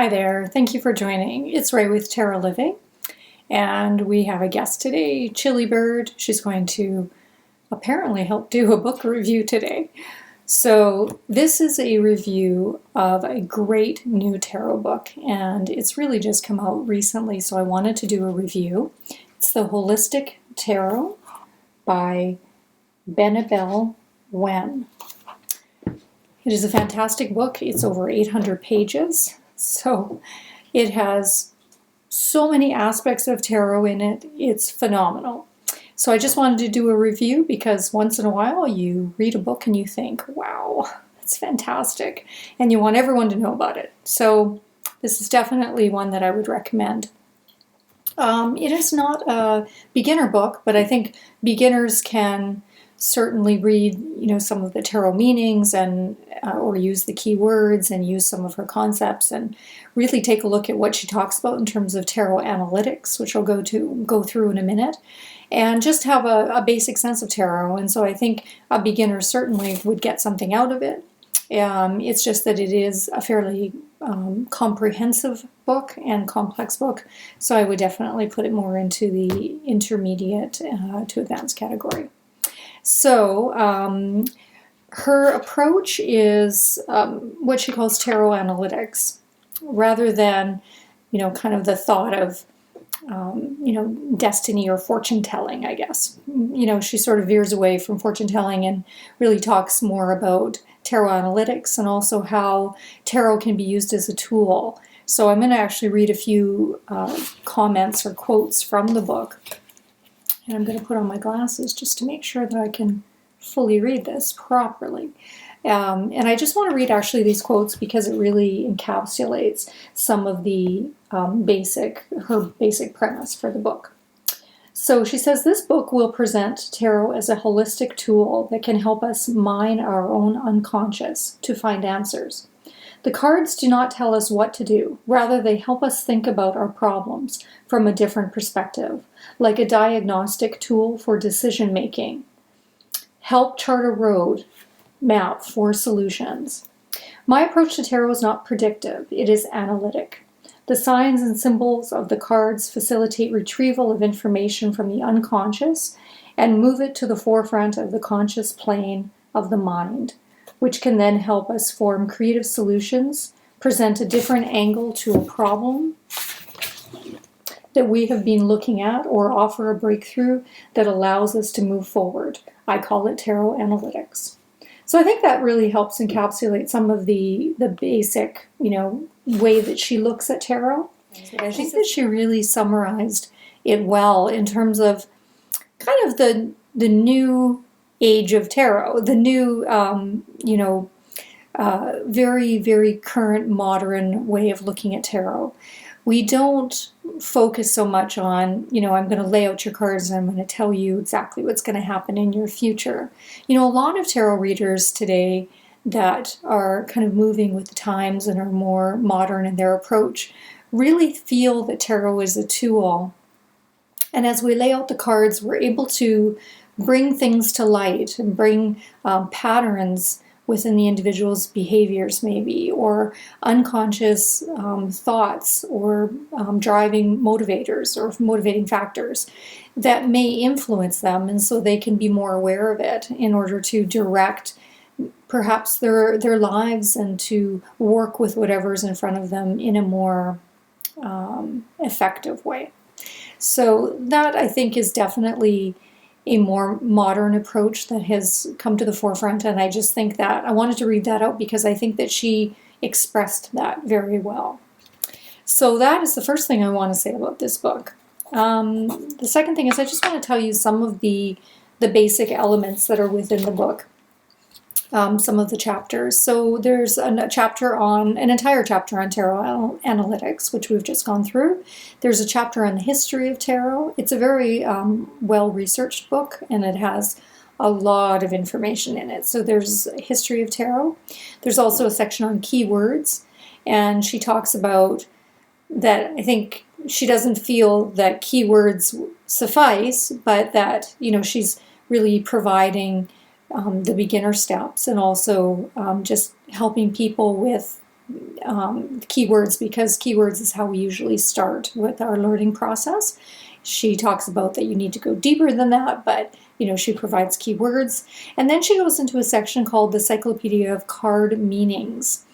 Hi there, thank you for joining. It's Ray with Tarot Living, and we have a guest today, Chili Bird. She's going to apparently help do a book review today. So this is a review of a great new tarot book, and it's really just come out recently, so I wanted to do a review. It's the Holistic Tarot by Benebell Wen. It is a fantastic book. It's over 800 pages. So it has so many aspects of tarot in it. It's phenomenal. So I just wanted to do a review because once in a while you read a book and you think, wow, that's fantastic. And you want everyone to know about it. So this is definitely one that I would recommend. It is not a beginner book, but I think beginners can certainly read, some of the tarot meanings and or use the keywords and use some of her concepts and really take a look at what she talks about in terms of tarot analytics, which I'll go through in a minute, and just have a basic sense of tarot. And so I think a beginner certainly would get something out of it. It's just that it is a fairly comprehensive book and complex book, so I would definitely put it more into the intermediate to advanced category. So her approach is what she calls tarot analytics, rather than, kind of the thought of, destiny or fortune telling, I guess. She sort of veers away from fortune telling and really talks more about tarot analytics and also how tarot can be used as a tool. So I'm going to actually read a few comments or quotes from the book. And I'm going to put on my glasses just to make sure that I can fully read this properly. And I just want to read actually these quotes because it really encapsulates some of the her basic premise for the book. So she says, this book will present tarot as a holistic tool that can help us mine our own unconscious to find answers. The cards do not tell us what to do. Rather, they help us think about our problems from a different perspective, like a diagnostic tool for decision making. Help chart a road map for solutions. My approach to tarot is not predictive. It is analytic. The signs and symbols of the cards facilitate retrieval of information from the unconscious and move it to the forefront of the conscious plane of the mind, which can then help us form creative solutions, present a different angle to a problem that we have been looking at, or offer a breakthrough that allows us to move forward. I call it tarot analytics. So I think that really helps encapsulate some of the basic, way that she looks at tarot. I think that she really summarized it well in terms of kind of the new age of tarot, the new, very, very current modern way of looking at tarot. We don't focus so much on, I'm going to lay out your cards and I'm going to tell you exactly what's going to happen in your future. A lot of tarot readers today that are kind of moving with the times and are more modern in their approach really feel that tarot is a tool. And as we lay out the cards, we're able to bring things to light and bring patterns within the individual's behaviors maybe, or unconscious thoughts or driving motivators or motivating factors that may influence them, and so they can be more aware of it in order to direct perhaps their lives and to work with whatever's in front of them in a more effective way. So that, I think, is definitely a more modern approach that has come to the forefront, and I just think that I wanted to read that out because I think that she expressed that very well. So that is the first thing I want to say about this book. The second thing is I just want to tell you some of the basic elements that are within the book. Some of the chapters. So there's an entire chapter on tarot analytics, which we've just gone through. There's a chapter on the history of tarot. It's a very well-researched book, and it has a lot of information in it. So there's a history of tarot. There's also a section on keywords, and she talks about that. I think she doesn't feel that keywords suffice, but that, she's really providing the beginner steps, and also just helping people with keywords, because keywords is how we usually start with our learning process. She talks about that you need to go deeper than that, but she provides keywords. And then she goes into a section called the Cyclopedia of Card Meanings,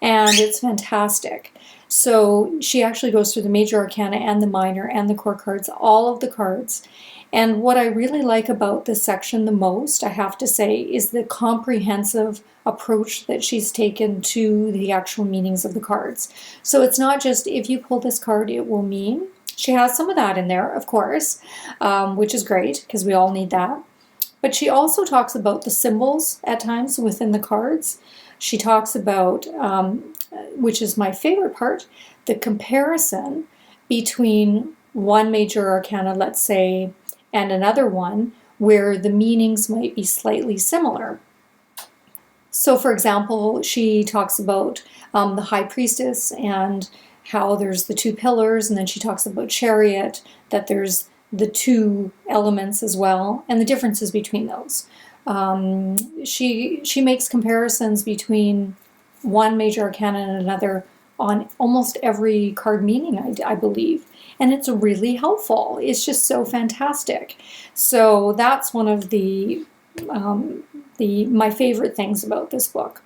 and it's fantastic. So she actually goes through the major arcana and the minor and the core cards, all of the cards. And what I really like about this section the most, I have to say, is the comprehensive approach that she's taken to the actual meanings of the cards. So it's not just, if you pull this card, it will mean. She has some of that in there, of course, which is great because we all need that. But she also talks about the symbols at times within the cards. She talks about, which is my favorite part, the comparison between one major arcana, let's say, and another one where the meanings might be slightly similar. So for example, she talks about the High Priestess and how there's the two pillars, and then she talks about Chariot, that there's the two elements as well, and the differences between those. She makes comparisons between one major arcana and another on almost every card meaning, I believe. And it's really helpful. It's just so fantastic. So that's one of my favorite things about this book.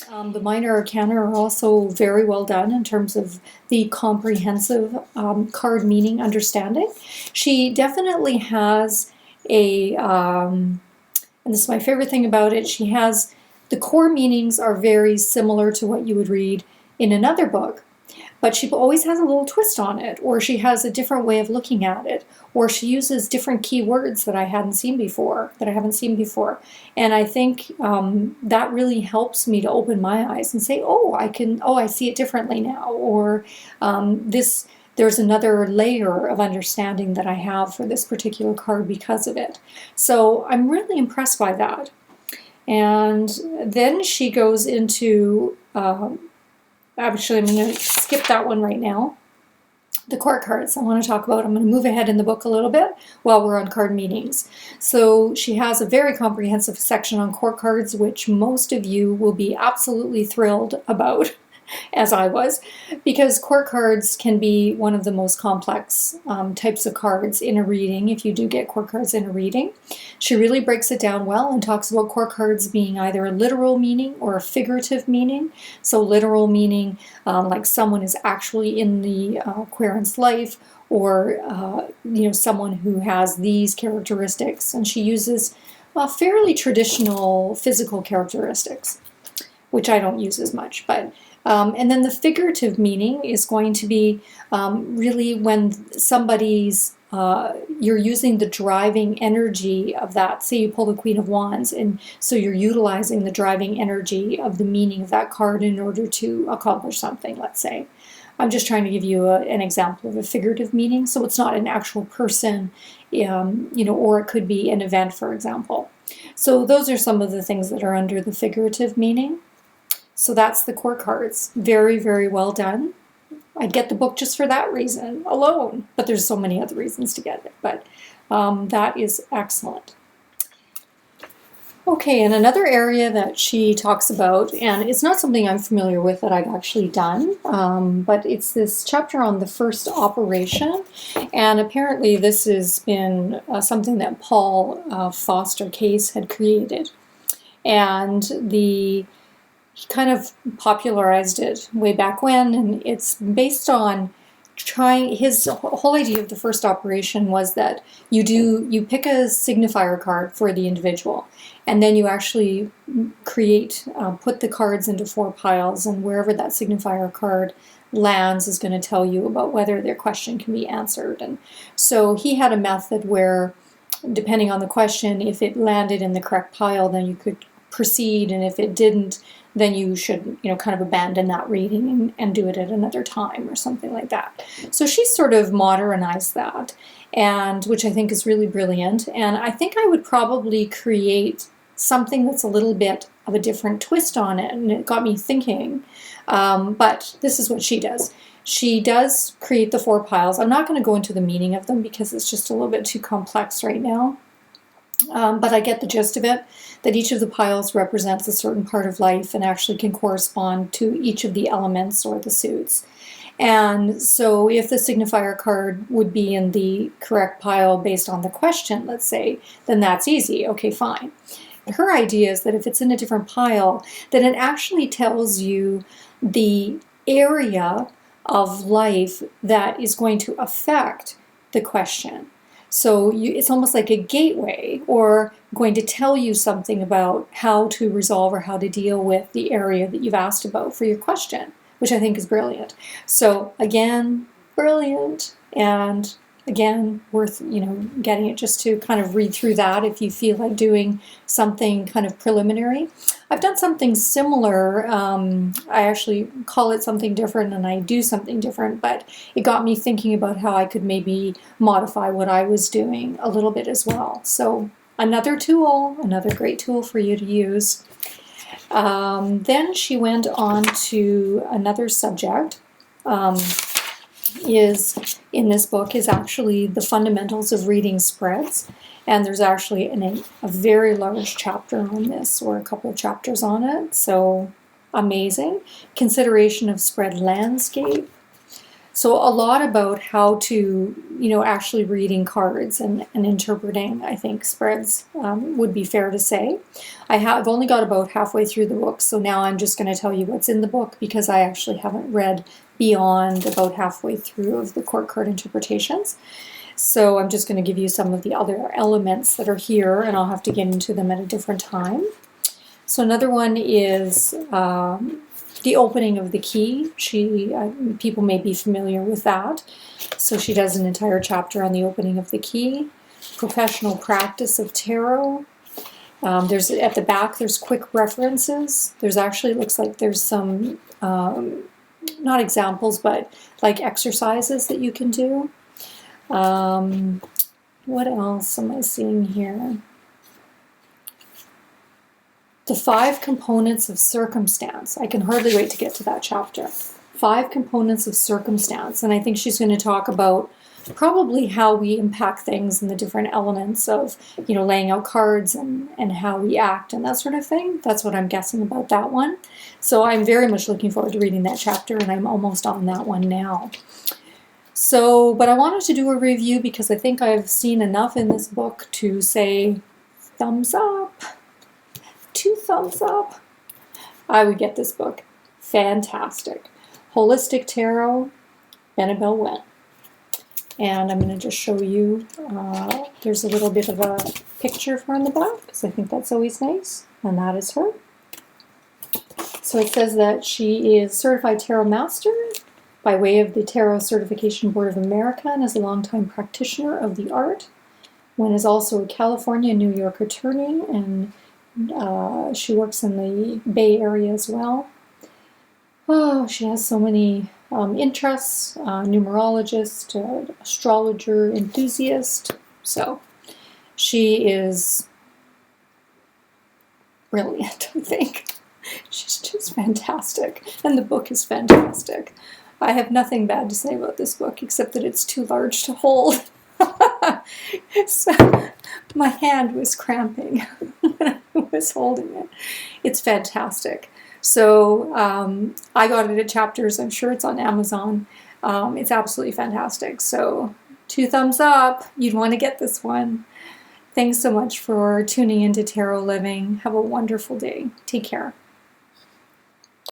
The minor arcana are also very well done in terms of the comprehensive card meaning understanding. She definitely has and this is my favorite thing about it, she has, the core meanings are very similar to what you would read in another book, but she always has a little twist on it, or she has a different way of looking at it, or she uses different keywords that I haven't seen before, And I think that really helps me to open my eyes and say, I see it differently now, or there's another layer of understanding that I have for this particular card because of it. So I'm really impressed by that. And then she goes into, actually I'm going to skip that one right now. The core cards I want to talk about. I'm going to move ahead in the book a little bit while we're on card meanings. So she has a very comprehensive section on core cards, which most of you will be absolutely thrilled about, as I was, because core cards can be one of the most complex types of cards in a reading, if you do get core cards in a reading. She really breaks it down well and talks about core cards being either a literal meaning or a figurative meaning. So literal meaning like someone is actually in the querent's life, or someone who has these characteristics, and she uses fairly traditional physical characteristics, which I don't use as much, but and then the figurative meaning is going to be really when somebody's, you're using the driving energy of that. Say you pull the Queen of Wands, and so you're utilizing the driving energy of the meaning of that card in order to accomplish something, let's say. I'm just trying to give you an example of a figurative meaning. So it's not an actual person, or it could be an event, for example. So those are some of the things that are under the figurative meaning. So that's the core cards. Very, very well done. I'd get the book just for that reason alone, but there's so many other reasons to get it, but that is excellent. Okay, and another area that she talks about, and it's not something I'm familiar with that I've actually done, but it's this chapter on the first operation, and apparently this has been something that Paul Foster Case had created, and he kind of popularized it way back when, and it's based on his whole idea of the first operation was that you pick a signifier card for the individual, and then you actually put the cards into 4 piles, and wherever that signifier card lands is going to tell you about whether their question can be answered. And so he had a method where, depending on the question, if it landed in the correct pile, then you could proceed, and if it didn't, then you should, kind of abandon that reading and do it at another time or something like that. So she sort of modernized that, and which I think is really brilliant. And I think I would probably create something that's a little bit of a different twist on it, and it got me thinking. But this is what she does. She does create the 4 piles. I'm not going to go into the meaning of them because it's just a little bit too complex right now. But I get the gist of it, that each of the piles represents a certain part of life and actually can correspond to each of the elements or the suits. And so if the signifier card would be in the correct pile based on the question, let's say, then that's easy. Okay, fine. Her idea is that if it's in a different pile, then it actually tells you the area of life that is going to affect the question. So it's almost like a gateway, or going to tell you something about how to resolve or how to deal with the area that you've asked about for your question, which I think is brilliant. So again, brilliant, and again, worth, getting it just to kind of read through that if you feel like doing something kind of preliminary. I've done something similar. I actually call it something different and I do something different, but it got me thinking about how I could maybe modify what I was doing a little bit as well. So another tool, another great tool for you to use. Then she went on to another subject. Is in this book is actually the fundamentals of reading spreads, and there's actually a very large chapter on this, or a couple of chapters on it, so amazing. Consideration of spread landscape. So a lot about how to, actually reading cards and interpreting, I think, spreads would be fair to say. I've only got about halfway through the book, so now I'm just going to tell you what's in the book because I actually haven't read beyond about halfway through of the court card interpretations. So I'm just going to give you some of the other elements that are here, and I'll have to get into them at a different time. So another one is the opening of the key. People may be familiar with that. So she does an entire chapter on the opening of the key. Professional practice of tarot. There's at the back, there's quick references. There's actually, looks like there's some, not examples, but like exercises that you can do. What else am I seeing here? The 5 components of circumstance. I can hardly wait to get to that chapter. 5 components of circumstance. And I think she's going to talk about probably how we impact things and the different elements of, laying out cards and how we act and that sort of thing. That's what I'm guessing about that one. So I'm very much looking forward to reading that chapter, and I'm almost on that one now. So, but I wanted to do a review because I think I've seen enough in this book to say thumbs up. 2 thumbs up. I would get this book. Fantastic. Holistic Tarot, Benebell Wen. And I'm going to just show you, there's a little bit of a picture of her on the back, because I think that's always nice, and that is her. So it says that she is Certified Tarot Master by way of the Tarot Certification Board of America, and is a longtime practitioner of the art. Wen is also a California and New York attorney, and she works in the Bay Area as well. Oh, she has so many interests, numerologist, astrologer, enthusiast. So she is brilliant, I think. She's just fantastic. And the book is fantastic. I have nothing bad to say about this book except that it's too large to hold. So my hand was cramping when I was holding it. It's fantastic. So I got it at Chapters. I'm sure it's on Amazon. It's absolutely fantastic. So 2 thumbs up. You'd want to get this one. Thanks so much for tuning into Tarot Living. Have a wonderful day. Take care.